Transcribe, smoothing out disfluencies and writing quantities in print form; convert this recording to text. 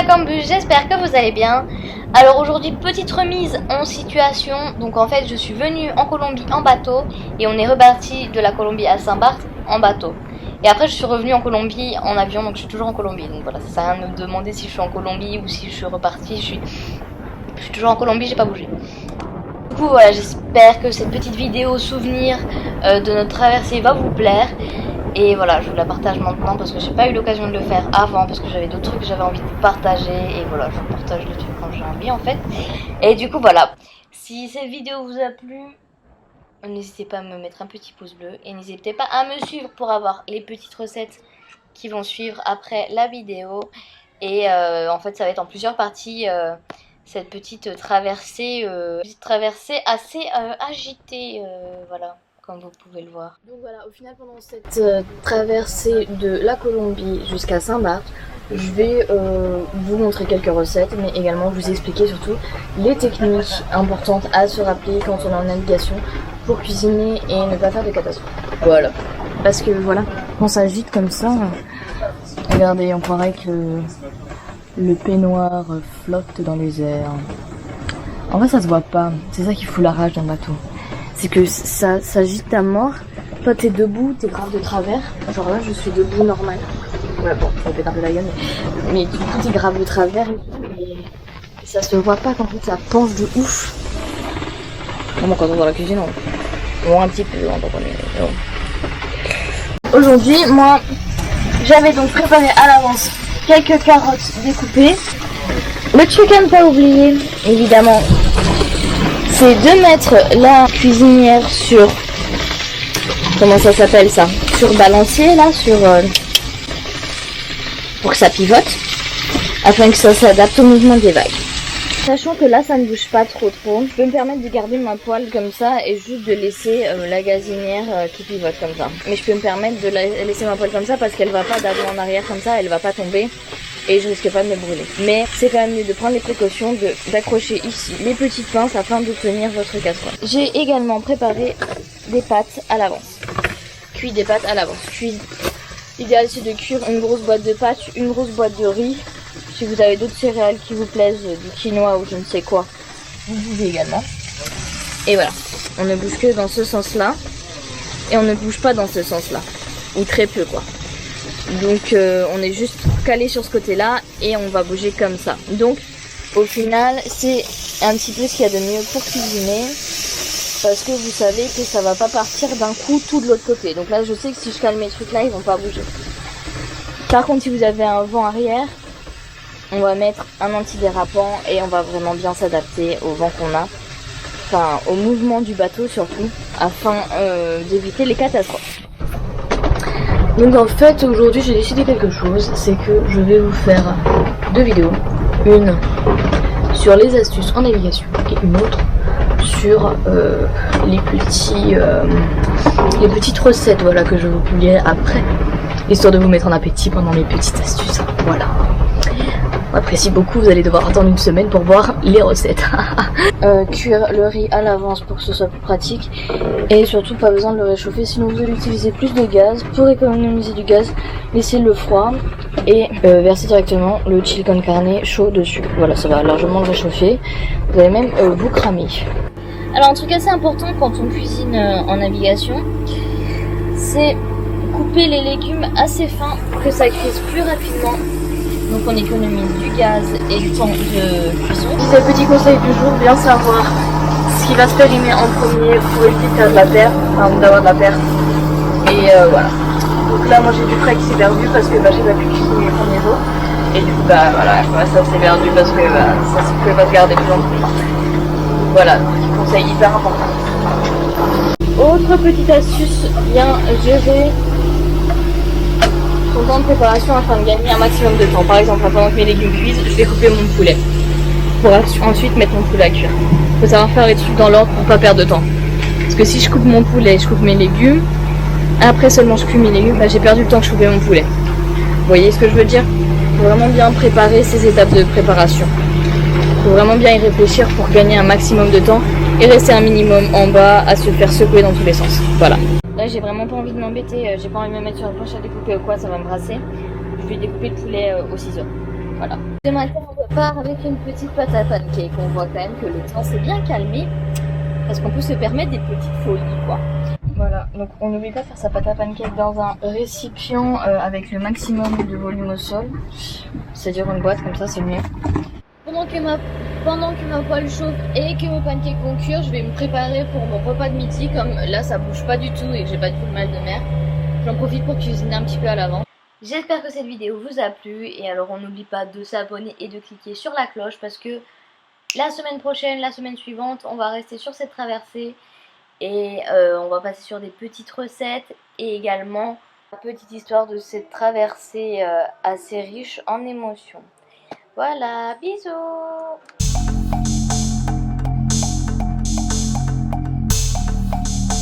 la Cambus, j'espère que vous allez bien. Alors aujourd'hui, petite remise en situation. Donc en fait, je suis venue en Colombie en bateau et on est reparti de la Colombie à Saint-Barth en bateau. Et après, je suis revenue en Colombie en avion, donc je suis toujours en Colombie. Donc voilà, ça sert à rien de me demander si je suis en Colombie ou si je suis repartie. Je suis toujours en Colombie, j'ai pas bougé. Du coup voilà, j'espère que cette petite vidéo souvenir de notre traversée va vous plaire. Et voilà, je vous la partage maintenant parce que j'ai pas eu l'occasion de le faire avant, parce que j'avais d'autres trucs que j'avais envie de vous partager. Et voilà, je vous partage les trucs quand j'ai envie en fait. Et du coup voilà, si cette vidéo vous a plu, n'hésitez pas à me mettre un petit pouce bleu. Et n'hésitez pas à me suivre pour avoir les petites recettes qui vont suivre après la vidéo. Et en fait ça va être en plusieurs parties, cette petite traversée assez agitée, voilà. Comme vous pouvez le voir. Donc voilà, au final pendant cette traversée de la Colombie jusqu'à Saint-Barth, je vais vous montrer quelques recettes, mais également vous expliquer surtout les techniques importantes à se rappeler quand on est en navigation pour cuisiner et ne pas faire de catastrophe. Voilà. Parce que voilà, quand ça agite comme ça, regardez, on croirait que le peignoir flotte dans les airs. En vrai ça se voit pas, c'est ça qui fout la rage d'un bateau. C'est que ça s'agite à mort. Toi t'es debout, t'es grave de travers. Genre là je suis debout normal. Ouais bon, je me pète un peu la gueule, mais du coup t'es grave de travers et ça se voit pas qu'en fait ça penche de ouf. Vraiment quand on est dans la cuisine on voit un petit peu, on entend. Aujourd'hui moi j'avais donc préparé à l'avance quelques carottes découpées. Le truc à ne pas oublier évidemment, c'est de mettre la cuisinière sur, comment ça s'appelle ça, sur balancier là, sur pour que ça pivote, afin que ça s'adapte au mouvement des vagues. Sachant que là ça ne bouge pas trop, je peux me permettre de garder ma poêle comme ça et juste de laisser la gazinière qui pivote comme ça. Mais je peux me permettre de laisser ma poêle comme ça parce qu'elle va pas d'avant en arrière comme ça, elle va pas tomber. Et je risque pas de me brûler. Mais c'est quand même mieux de prendre les précautions d'accrocher ici les petites pinces afin de tenir votre casserole. J'ai également préparé des pâtes à l'avance. Cuit des pâtes à l'avance. L'idéal c'est de cuire une grosse boîte de pâtes, une grosse boîte de riz. Si vous avez d'autres céréales qui vous plaisent, du quinoa ou je ne sais quoi, vous pouvez également. Et voilà, on ne bouge que dans ce sens-là. Et on ne bouge pas dans ce sens-là. Ou très peu quoi. Donc on est juste calé sur ce côté là et on va bouger comme ça. Donc au final c'est un petit peu ce qu'il y a de mieux pour cuisiner, parce que vous savez que ça va pas partir d'un coup tout de l'autre côté. Donc là je sais que si je cale mes trucs là ils vont pas bouger. Par contre si vous avez un vent arrière, on va mettre un antidérapant et on va vraiment bien s'adapter au vent qu'on a, enfin au mouvement du bateau surtout, afin d'éviter les catastrophes. Donc en fait aujourd'hui j'ai décidé quelque chose, c'est que je vais vous faire deux vidéos, une sur les astuces en navigation et une autre sur les petites recettes, voilà, que je vais vous publier après, histoire de vous mettre en appétit pendant les petites astuces, voilà. Après si beaucoup vous allez devoir attendre une semaine pour voir les recettes. Cuire le riz à l'avance pour que ce soit plus pratique, et surtout pas besoin de le réchauffer, sinon vous allez utiliser plus de gaz. Pour économiser du gaz, laissez-le froid et versez directement le chili con carne chaud dessus. Voilà, ça va largement le réchauffer, vous allez même vous cramer. Alors un truc assez important quand on cuisine en navigation, c'est couper les légumes assez fins pour que ça cuise plus rapidement. Donc on économise du gaz et du temps de cuisson. C'est le petit conseil du jour, bien savoir ce qui va se périmer en premier pour éviter de faire de la perte, enfin d'avoir de la perte. Et voilà. Donc là moi j'ai du frais qui s'est perdu parce que j'ai pas pu cuisiner les premiers jours. Et du coup voilà, ça s'est perdu parce que ça ne pouvait pas se garder plus longtemps. Donc voilà, petit conseil hyper important. Autre petite astuce bien gérée, son temps de préparation afin de gagner un maximum de temps. Par exemple, pendant que mes légumes cuisent, je vais couper mon poulet pour ensuite mettre mon poulet à cuire. Il faut savoir faire les trucs dans l'ordre pour pas perdre de temps. Parce que si je coupe mon poulet, je coupe mes légumes, après seulement je cuis mes légumes, j'ai perdu le temps que je coupais mon poulet. Vous voyez ce que je veux dire? Il faut vraiment bien préparer ces étapes de préparation. Il faut vraiment bien y réfléchir pour gagner un maximum de temps et rester un minimum en bas à se faire secouer dans tous les sens. Voilà. Là j'ai vraiment pas envie de m'embêter, j'ai pas envie de me mettre sur la planche à découper ou quoi, ça va me brasser. Je vais découper le poulet au ciseau. Voilà. Ce matin, on repart avec une petite pâte à pancake. On voit quand même que le temps s'est bien calmé parce qu'on peut se permettre des petites folies, quoi. Voilà, donc on n'oublie pas de faire sa pâte à pancake dans un récipient avec le maximum de volume au sol. C'est-à-dire une boîte, comme ça c'est mieux. Pendant que ma poêle chauffe et que mes pancakes vont cuire, je vais me préparer pour mon repas de midi. Comme là ça bouge pas du tout et que j'ai pas du tout le mal de mer, j'en profite pour cuisiner un petit peu à l'avance. J'espère que cette vidéo vous a plu et alors on n'oublie pas de s'abonner et de cliquer sur la cloche parce que la semaine prochaine, la semaine suivante, on va rester sur cette traversée et on va passer sur des petites recettes et également une petite histoire de cette traversée assez riche en émotions. Voilà, bisous!